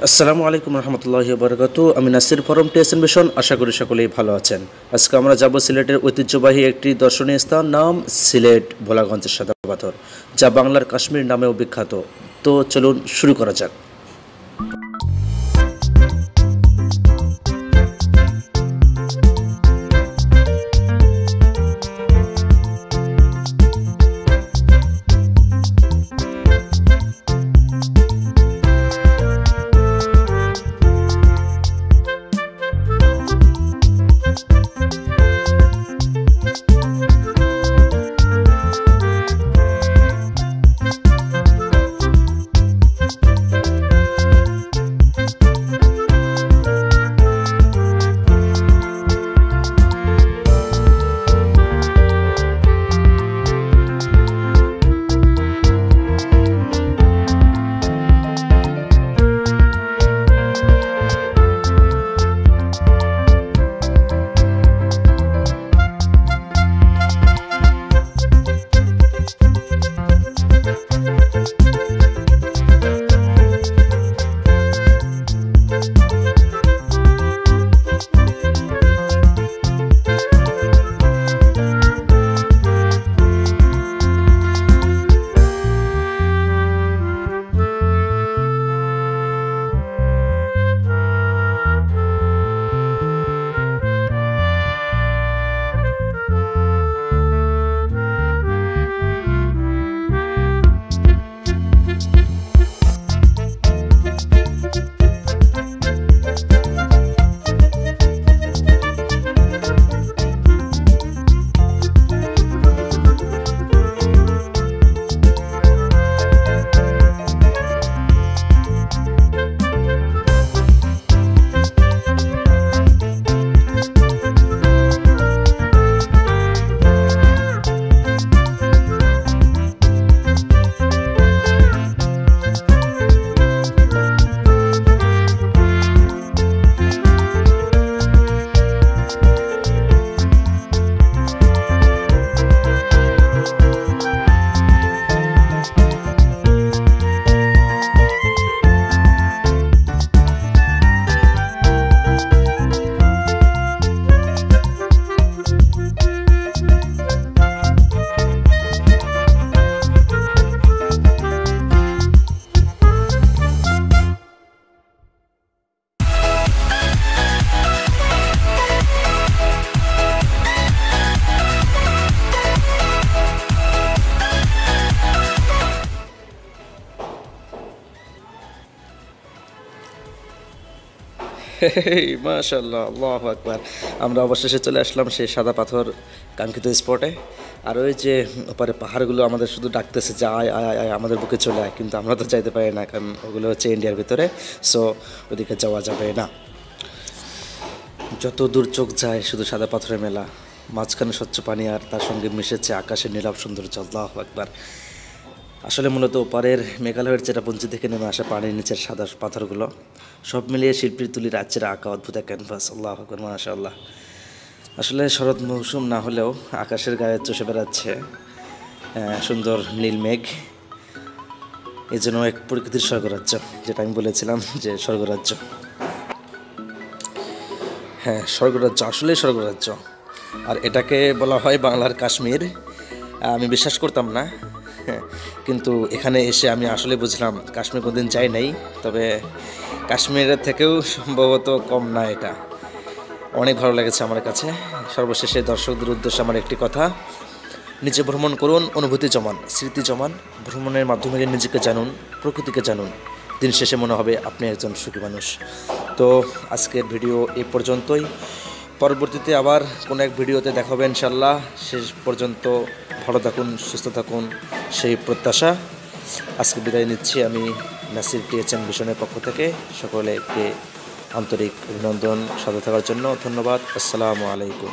আসসালামু আলাইকুম রহমতুল্লাহি বারাকাতু। আমি নাসির ফরম টিএসএন মিশন। আশা করি সকলেই ভালো আছেন। আজকে আমরা যাব সিলেটের ঐতিহ্যবাহী একটি দর্শনীয় স্থান, নাম সিলেট ভোলাগঞ্জের সাদা পাথর, যা বাংলার কাশ্মীর নামেও বিখ্যাত। তো চলুন শুরু করা যাক। মাশাআল্লাহ, আল্লাহু আকবার। আমরা অবশেষে চলে আসলাম সেই সাদা পাথর কাঙ্ক্ষিত স্পটে। আর ওই যে ওপারে পাহাড়গুলো আমাদের শুধু ডাকতেছে যে আয় আয় আয়, আমাদের বুকে চলে আয়, কিন্তু আমরা তো যাইতে পারি না, কারণ ওগুলো হচ্ছে ইন্ডিয়ার ভিতরে। সো ওদিকে যাওয়া যাবে না। যত দূর চোখ যায় শুধু সাদা পাথরের মেলা, মাঝখানে স্বচ্ছ পানি, আর তার সঙ্গে মিশেছে আকাশের নীলাভ সৌন্দর্য। আল্লাহু আকবার। আসলে মূলত ওপারের মেঘালয়ের চেরাপুঞ্জি থেকে নেমে আসা পানির নিচের সাদা পাথরগুলো সব মিলিয়ে শিল্পীর তুলি রাজ্যের আঁকা অদ্ভুত এক ক্যানভাস। আল্লাহু আকবার, মাশাআল্লাহ। আসলে শরৎ মৌসুম না হলেও আকাশের গায়ে চষে বেড়াচ্ছে সুন্দর নীল মেঘ। এই জন্য এক প্রকৃতির স্বর্গরাজ্য, যেটা আমি বলেছিলাম যে স্বর্গরাজ্য। হ্যাঁ, স্বর্গরাজ্য, আসলেই স্বর্গরাজ্য। আর এটাকে বলা হয় বাংলার কাশ্মীর। আমি বিশ্বাস করতাম না, কিন্তু এখানে এসে আমি আসলে বুঝলাম, কাশ্মীর কোনোদিন যাই নাই, তবে কাশ্মীরের থেকেও সম্ভবত কম না এটা। অনেক ভালো লেগেছে আমার কাছে। সর্বশেষে দর্শকদের উদ্দেশ্যে আমার একটি কথা: নিচে ভ্রমণ করুন, অনুভূতি জমান, স্মৃতি জমান। ভ্রমণের মাধ্যমে নিজেকে জানুন, প্রকৃতিকে জানুন। দিন শেষে মনে হবে আপনি একজন সুখী মানুষ। তো আজকের ভিডিও এই পর্যন্তই। পরবর্তীতে আবার কোনো এক ভিডিওতে দেখা হবে ইনশাল্লাহ। শেষ পর্যন্ত ভালো থাকুন, সুস্থ থাকুন, সেই প্রত্যাশা। আজকে বিদায় নিচ্ছি আমি নাসির টিএসএন মিশনের পক্ষ থেকে। সকলকে আন্তরিক অভিনন্দন, সাথে থাকার জন্য ধন্যবাদ। আসসালামু আলাইকুম।